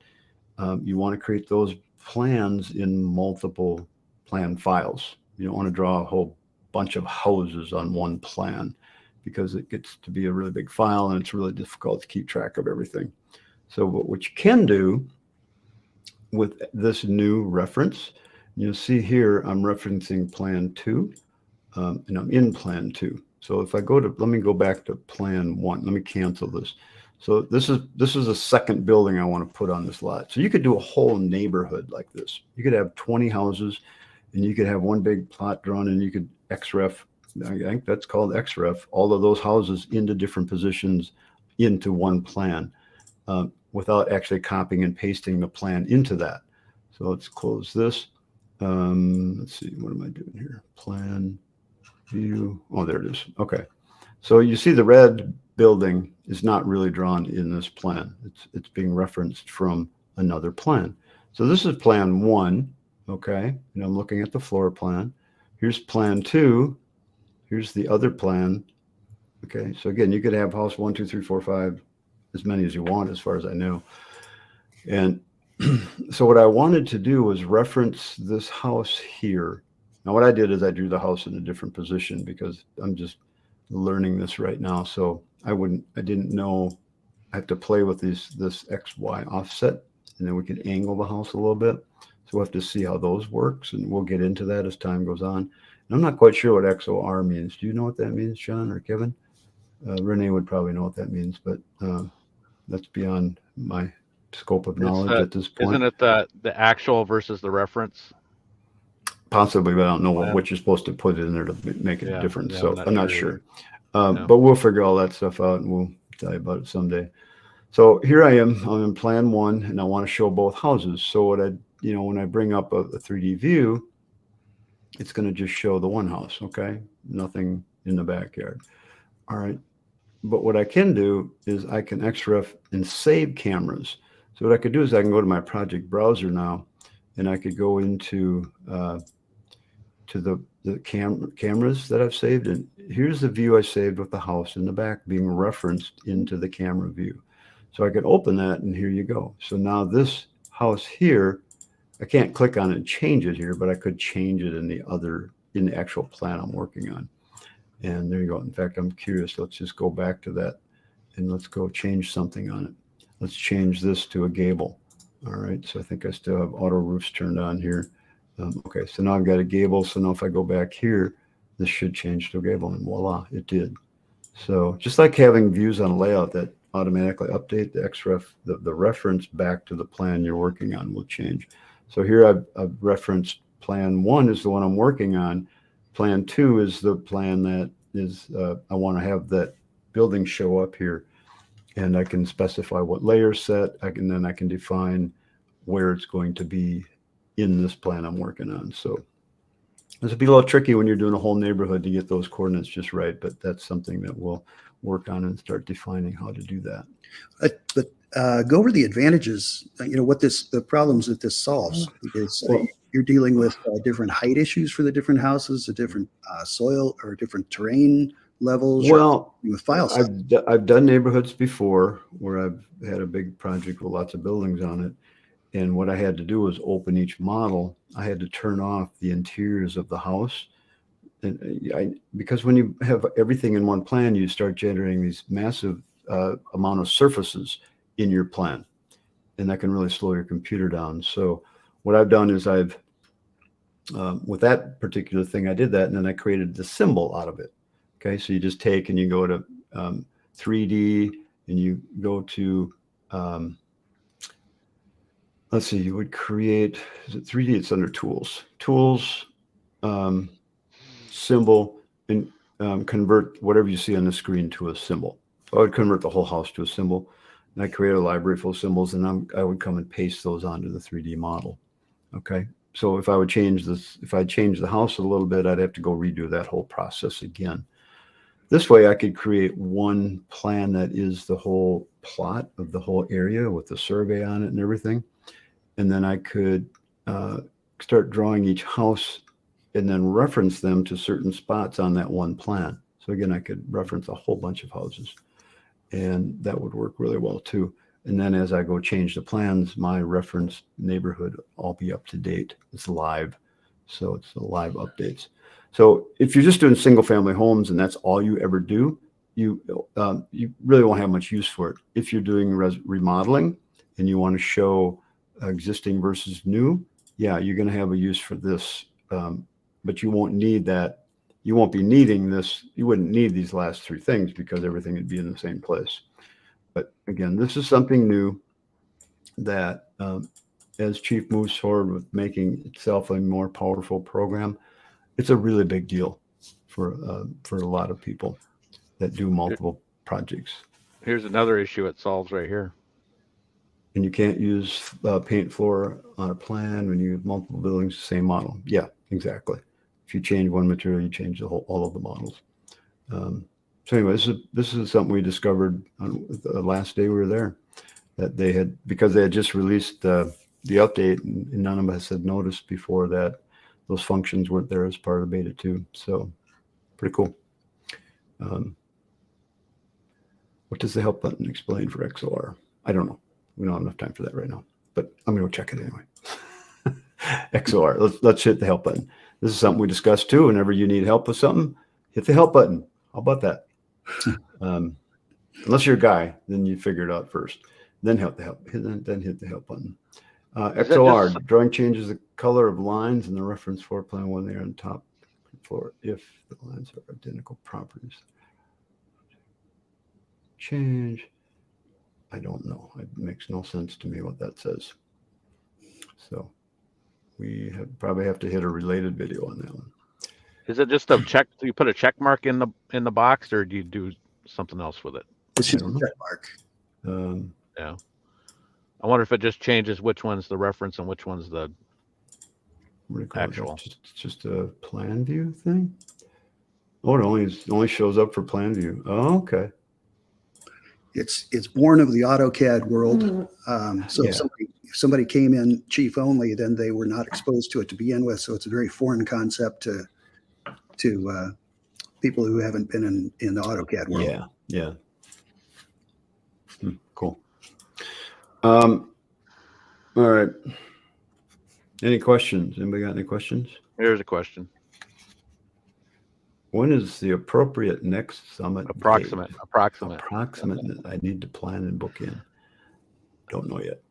Speaker 1: you want to create those plans in multiple plan files. You don't want to draw a whole bunch of houses on one plan, because it gets to be a really big file and it's really difficult to keep track of everything. So what you can do with this new reference, you'll see here, I'm referencing plan 2, and I'm in plan 2. So if I let me go back to plan 1. Let me cancel this. So this is a second building I want to put on this lot. So you could do a whole neighborhood like this. You could have 20 houses, and you could have one big plot drawn, and you could XREF, I think that's called XREF, all of those houses into different positions into one plan, without actually copying and pasting the plan into that. So let's close this. Let's see, what am I doing here? Plan, view. Oh, there it is. Okay. So you see the red building is not really drawn in this plan. It's being referenced from another plan. So this is plan 1. Okay. And I'm looking at the floor plan. Here's plan 2. Here's the other plan. Okay. So again, you could have house 1, 2, 3, 4, 5, as many as you want, as far as I know. And so what I wanted to do was reference this house here. Now what I did is I drew the house in a different position, because I'm just learning this right now. So I didn't know I have to play with this XY offset, and then we can angle the house a little bit. So we'll have to see how those works, and we'll get into that as time goes on. And I'm not quite sure what XOR means. Do you know what that means, John or Kevin? Renee would probably know what that means, but that's beyond my scope of knowledge at this point.
Speaker 2: Isn't it the actual versus the reference?
Speaker 1: Possibly, but I don't know what you're supposed to put in there to make it different. So I'm not sure. But we'll figure all that stuff out, and we'll tell you about it someday. So here I am. I'm in plan 1, and I want to show both houses. So what when I bring up a 3D view, it's going to just show the one house. Okay, nothing in the backyard. All right. But what I can do is I can XREF and save cameras. So what I could do is I can go to my project browser now, and I could go into to the cameras that I've saved. And here's the view I saved with the house in the back being referenced into the camera view. So I could open that, and here you go. So now this house here, I can't click on it and change it here, but I could change it in the actual plan I'm working on. And there you go. In fact, I'm curious. Let's just go back to that, and let's go change something on it. Let's change this to a gable. All right. So I think I still have auto roofs turned on here. Okay. So now I've got a gable. So now if I go back here, this should change to a gable, and voila, it did. So just like having views on a layout that automatically update the XREF, the reference back to the plan you're working on will change. So here I've referenced plan 1 is the one I'm working on. Plan 2 is the plan that is, I want to have that building show up here, and I can specify what layer set. I can define where it's going to be in this plan I'm working on. So this will be a little tricky when you're doing a whole neighborhood to get those coordinates just right, but that's something that we'll work on and start defining how to do that.
Speaker 3: But go over the advantages, what the problems that this solves, because you're dealing with different height issues for the different houses, a different soil or different terrain levels.
Speaker 1: Well,
Speaker 3: with file size.
Speaker 1: I've done neighborhoods before where I've had a big project with lots of buildings on it. And what I had to do was open each model. I had to turn off the interiors of the house. And because when you have everything in one plan, you start generating these massive amount of surfaces in your plan. And that can really slow your computer down. So what I've done is with that particular thing, I did that, and then I created the symbol out of it. Okay, so you just take and you go to 3D, and you go to, let's see, you would create, is it 3D? It's under tools, symbol, and convert whatever you see on the screen to a symbol. I would convert the whole house to a symbol, and I create a library full of symbols, and I would come and paste those onto the 3D model. Okay, so if I would change this, if I change the house a little bit, I'd have to go redo that whole process again. This way I could create one plan that is the whole plot of the whole area with the survey on it and everything. And then I could start drawing each house and then reference them to certain spots on that one plan. So again, I could reference a whole bunch of houses, and that would work really well too. And then as I go change the plans, my reference neighborhood will all be up to date. It's live. So it's the live updates. So if you're just doing single family homes and that's all you ever do, you really won't have much use for it. If you're doing remodeling and you want to show existing versus new, yeah, you're going to have a use for this. But you won't need that. You won't be needing this. You wouldn't need these last 3 things because everything would be in the same place. But again, this is something new that as Chief moves forward with making itself a more powerful program, it's a really big deal for a lot of people that do multiple projects.
Speaker 2: Here's another issue it solves right here.
Speaker 1: And you can't use paint floor on a plan when you have multiple buildings, the same model. Yeah, exactly. If you change one material, you change all of the models. So anyway, this is something we discovered on the last day we were there, that they had, because they had just released the update, and none of us had noticed before that those functions weren't there as part of beta 2. So pretty cool. What does the help button explain for XOR? I don't know. We don't have enough time for that right now, but I'm going to go check it anyway. XOR, let's hit the help button. This is something we discussed too. Whenever you need help with something, hit the help button. How about that? Unless you're a guy, then you figure it out first. Then hit the help button. XOR, drawing changes the color of lines in the reference floor plan when they're on top floor if the lines are identical properties. Change. I don't know. It makes no sense to me what that says. So we probably have to hit a related video on that one.
Speaker 2: Is it just a check? Do you put a check mark in the box, or do you do something else with it?
Speaker 3: It's just a check mark.
Speaker 2: Yeah. I wonder if it just changes which one's the reference and which one's the actual.
Speaker 1: Just a plan view thing. Oh, it only shows up for plan view. Oh, okay.
Speaker 3: It's born of the AutoCAD world. So
Speaker 1: Yeah.
Speaker 3: if somebody came in chief only, then they were not exposed to it to begin with. So it's a very foreign concept to people who haven't been in the AutoCAD world.
Speaker 1: Yeah. Cool. All right. Any questions? Anybody got any questions?
Speaker 2: Here's a question.
Speaker 1: When is the appropriate next summit?
Speaker 2: Approximate.
Speaker 1: I need to plan and book in. Don't know yet.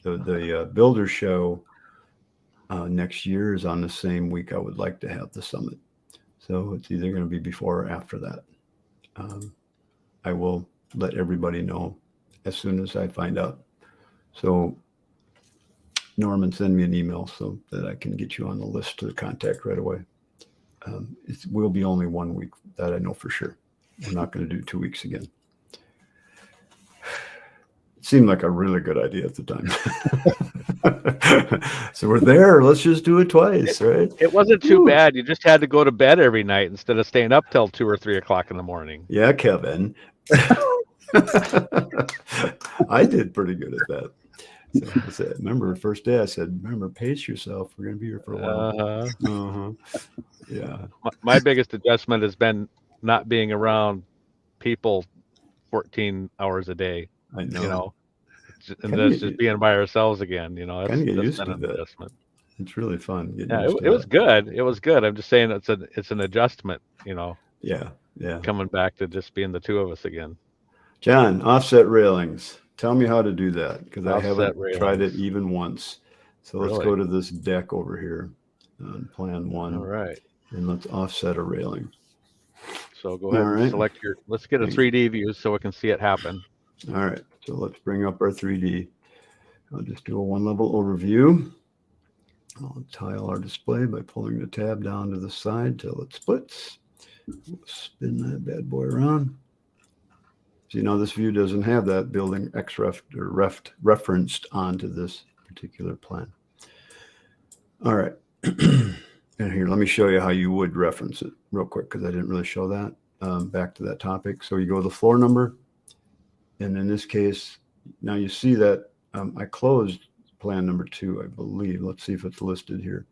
Speaker 1: The builder show next year is on the same week I would like to have the summit. So it's either going to be before or after that. I will let everybody know as soon as I find out. So Norman, send me an email so that I can get you on the list to contact right away. It will be only 1 week, that I know for sure. We're not going to do 2 weeks again. It seemed like a really good idea at the time. So we're there. Let's just do it twice, right?
Speaker 2: It wasn't too bad. You just had to go to bed every night instead of staying up till 2 or 3 o'clock in the morning.
Speaker 1: Yeah, Kevin. I did pretty good at that. So I said, remember the first day I said, remember, pace yourself. We're going to be here for a while. Yeah.
Speaker 2: My biggest adjustment has been not being around people 14 hours a day.
Speaker 1: I know.
Speaker 2: You know, and that's just being by ourselves again. You know, that's
Speaker 1: get used
Speaker 2: been
Speaker 1: to
Speaker 2: an
Speaker 1: that.
Speaker 2: adjustment.
Speaker 1: It's really fun.
Speaker 2: Yeah, it was good. It was good. I'm just saying it's an adjustment. You know.
Speaker 1: Yeah.
Speaker 2: Coming back to just being the two of us again.
Speaker 1: John, offset railings. Tell me how to do that, because I haven't tried it even once. So let's go to this deck over here on plan 1.
Speaker 2: All right.
Speaker 1: And let's offset a railing.
Speaker 2: So go ahead and select let's get a 3D view so we can see it happen.
Speaker 1: All right. So let's bring up our 3D. I'll just do a 1-level overview. I'll tile our display by pulling the tab down to the side till it splits. We'll spin that bad boy around. So, you know, this view doesn't have that building referenced onto this particular plan. All right. And here, let me show you how you would reference it real quick, because I didn't really show that. Back to that topic. So you go to the floor number. And in this case, now you see that I closed plan number 2, I believe. Let's see if it's listed here.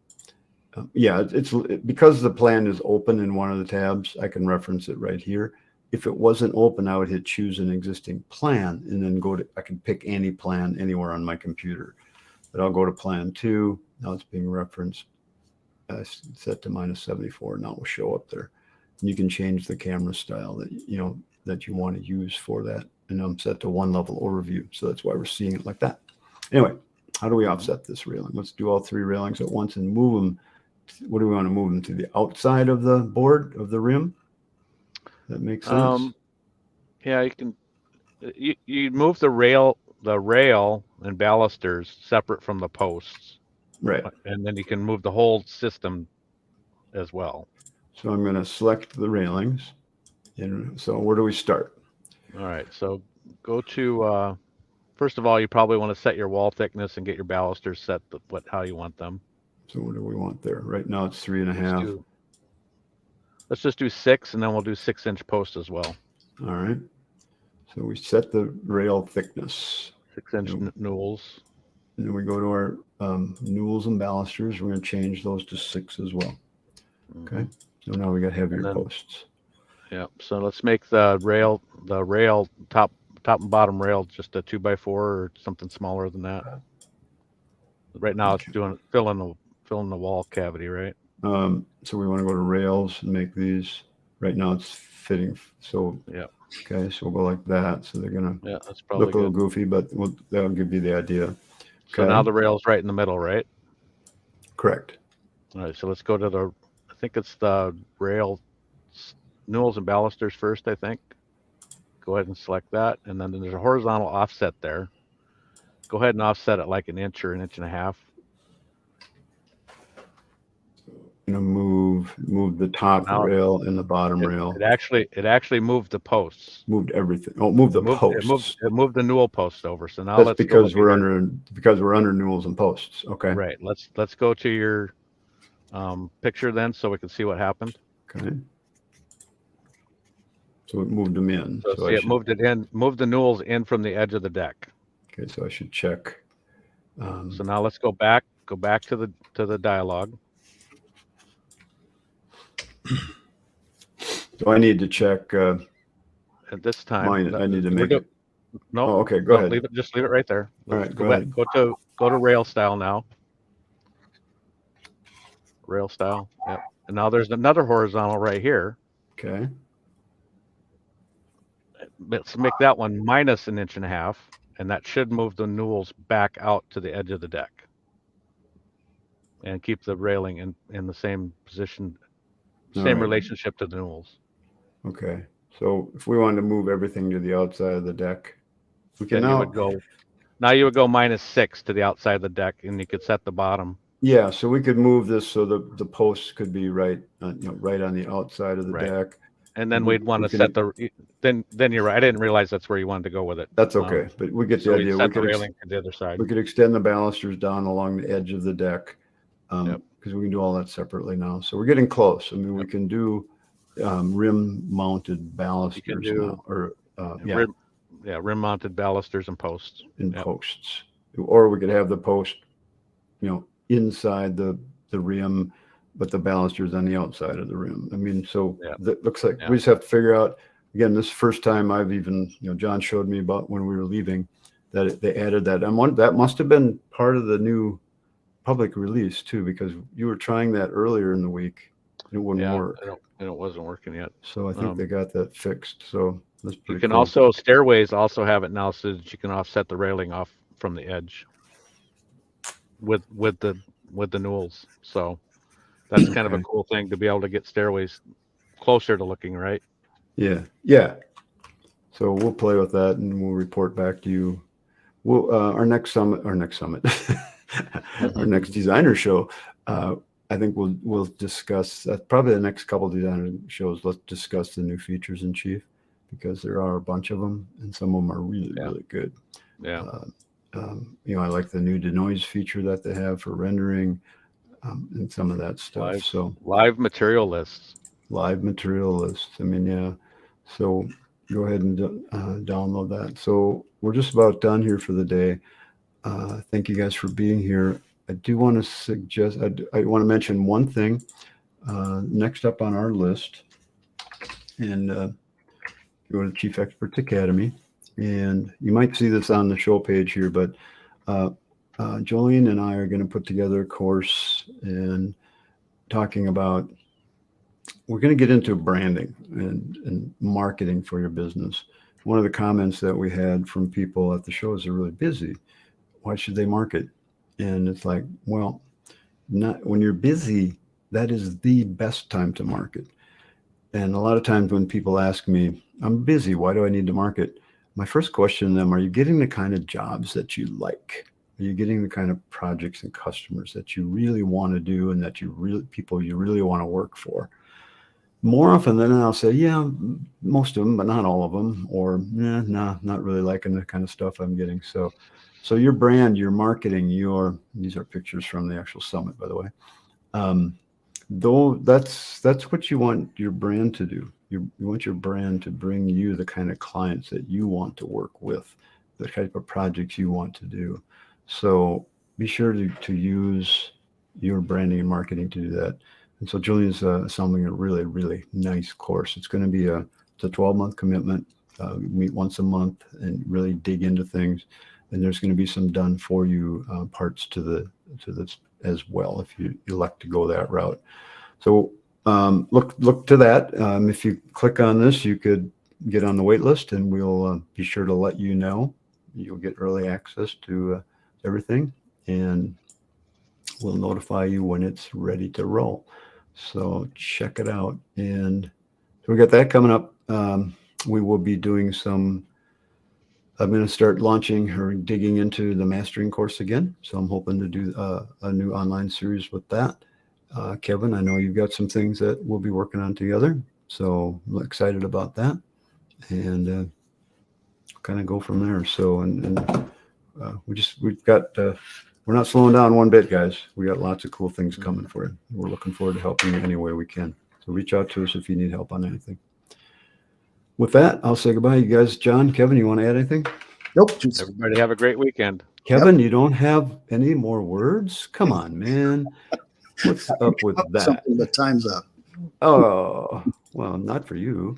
Speaker 1: Yeah, it's because the plan is open in one of the tabs, I can reference it right here. If it wasn't open, I would hit choose an existing plan and then I can pick any plan anywhere on my computer. But I'll go to plan 2. Now it's being referenced. Set to -74. Now it will show up there. And you can change the camera style that you want to use for that. And I'm set to 1-level overview. So that's why we're seeing it like that. Anyway, how do we offset this railing? Let's do all 3 railings at once and move them. What do we want to move them to? The outside of the board, of the rim? That makes sense.
Speaker 2: Yeah, you can. You move the rail and balusters separate from the posts.
Speaker 1: Right.
Speaker 2: And then you can move the whole system as well.
Speaker 1: So I'm going to select the railings. And so where do we start?
Speaker 2: All right. So go to, first of all, you probably want to set your wall thickness and get your balusters set how you want them.
Speaker 1: So what do we want there? Right now it's 3.5.
Speaker 2: Let's just do 6, and then we'll do 6-inch posts as well.
Speaker 1: All right. So we set the rail thickness.
Speaker 2: 6-inch newels.
Speaker 1: And then we go to our newels and balusters. We're going to change those to 6 as well. Okay. So now we got heavier posts.
Speaker 2: Yeah. So let's make the rail top and bottom rail just a 2x4 or something smaller than that. Right now it's filling the wall cavity, right?
Speaker 1: So we want to go to rails and make these. Right now it's fitting. So
Speaker 2: yeah.
Speaker 1: Okay, so we'll go like that. So they're gonna
Speaker 2: that's probably
Speaker 1: look a little goofy, but that'll give you the idea. Okay.
Speaker 2: So now the rail's right in the middle, right?
Speaker 1: Correct.
Speaker 2: All right. So let's go to I think it's the rail newels and balusters first. I think. Go ahead and select that, and then there's a horizontal offset there. Go ahead and offset it like 1 inch or 1.5 inches.
Speaker 1: I'm gonna move the top rail and the bottom rail.
Speaker 2: It actually moved the posts.
Speaker 1: Moved everything. Oh, moved the posts.
Speaker 2: It moved the newel post over. So now
Speaker 1: that's because we're under newels and posts. Okay.
Speaker 2: Right. Let's go to your picture then, so we can see what happened.
Speaker 1: Okay. So it moved them in.
Speaker 2: So see, it moved the newels in from the edge of the deck.
Speaker 1: Okay, so I should check.
Speaker 2: So now let's go back to the dialogue.
Speaker 1: So I need to check.
Speaker 2: At this time,
Speaker 1: I need to make it.
Speaker 2: No.
Speaker 1: Oh, okay, go ahead.
Speaker 2: Just leave it right there.
Speaker 1: All right,
Speaker 2: go back. Go to rail style now. Rail style. Yep. And now there's another horizontal right here.
Speaker 1: Okay.
Speaker 2: Let's make that one -1.5 inches, and that should move the newels back out to the edge of the deck. And keep the railing in the same position, same relationship to the newels.
Speaker 1: Okay. So if we wanted to move everything to the outside of the deck, we can
Speaker 2: Then you
Speaker 1: now.
Speaker 2: would go. Now you would go -6 to the outside of the deck, and you could set the bottom.
Speaker 1: Yeah, so we could move this so the posts could be right, right on the outside of the
Speaker 2: Right.
Speaker 1: deck.
Speaker 2: And then
Speaker 1: We-
Speaker 2: we'd want
Speaker 1: we
Speaker 2: to
Speaker 1: can-
Speaker 2: set the. Then you're right. I didn't realize that's where you wanted to go with it.
Speaker 1: That's okay, but we get the
Speaker 2: So we'd
Speaker 1: idea.
Speaker 2: set the railing to the other side.
Speaker 1: We could extend the balusters down along the edge of the deck,
Speaker 2: Yep.
Speaker 1: because we can do all that separately now. So we're getting close. I mean, we can do rim-mounted balusters
Speaker 2: do,
Speaker 1: now, or
Speaker 2: rim-mounted balusters and posts.
Speaker 1: in
Speaker 2: Yep.
Speaker 1: posts, or we could have the post, inside the rim, but the balusters on the outside of the rim. I mean, so
Speaker 2: Yeah.
Speaker 1: that looks like
Speaker 2: Yeah.
Speaker 1: we just have to figure out. Again, this is the first time I've even, John showed me about when we were leaving that they added that. And that must have been part of the new public release too, because you were trying that earlier in the week and it wouldn't work.
Speaker 2: And it wasn't working yet.
Speaker 1: So I think they got that fixed. So that's pretty
Speaker 2: You can
Speaker 1: cool.
Speaker 2: also, stairways also have it now so that you can offset the railing off from the edge with the newels. So that's kind of a
Speaker 1: Okay.
Speaker 2: cool thing to be able to get stairways closer to looking, right?
Speaker 1: Yeah. Yeah. So we'll play with that and we'll report back to you. We'll, our next summit, our next designer show, I think we'll discuss probably the next couple of designer shows. Let's discuss the new features in Chief, because there are a bunch of them and some of them are really, really good.
Speaker 2: Yeah.
Speaker 1: I like the new denoise feature that they have for rendering, and some of that stuff.
Speaker 2: Live material lists.
Speaker 1: Live material lists. I mean, yeah. So go ahead and download that. So we're just about done here for the day. Thank you guys for being here. I do want to suggest, I want to mention one thing. Next up on our list, and go to Chief Experts Academy, and you might see this on the show page here, but Jolene and I are going to put together a course and talking about, we're going to get into branding and marketing for your business. One of the comments that we had from people at the show is they're really busy. Why should they market? And it's like, well, not when you're busy, that is the best time to market. And a lot of times when people ask me, I'm busy, why do I need to market? My first question to them, are you getting the kind of jobs that you like? Are you getting the kind of projects and customers that you really want to do and that people you really want to work for? More often than not, I'll say, yeah, most of them, but not all of them, or nah, not really liking the kind of stuff I'm getting. So your brand, your marketing, these are pictures from the actual summit, by the way. Though that's what you want your brand to do. You want your brand to bring you the kind of clients that you want to work with, the type of projects you want to do. So be sure to use your branding and marketing to do that. And so Julian's assembling a really, really nice course. It's going to be it's a 12-month commitment. We meet once a month and really dig into things. And there's going to be some done for you parts to this as well if you elect to go that route. So look to that. If you click on this, you could get on the wait list, and we'll be sure to let you know. You'll get early access to everything, and we'll notify you when it's ready to roll. So check it out. And so we got that coming up. We will be doing I'm going to start launching or digging into the mastering course again. So I'm hoping to do a new online series with that. Kevin, I know you've got some things that we'll be working on together. So I'm excited about that. And kind of go from there. So, we're not slowing down one bit, guys. We got lots of cool things coming for you. We're looking forward to helping you any way we can. So reach out to us if you need help on anything. With that, I'll say goodbye. You guys, John, Kevin, you want to add anything?
Speaker 3: Nope.
Speaker 2: Everybody have a great weekend.
Speaker 1: Kevin, You don't have any more words? Come on, man. What's up with that?
Speaker 3: Something, but time's up.
Speaker 1: Oh, well, not for you.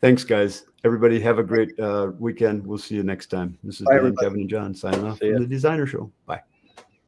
Speaker 1: Thanks, guys. Everybody have a great weekend. We'll see you next time. This is Dan, Kevin, and John signing off from the Designer Show. Bye.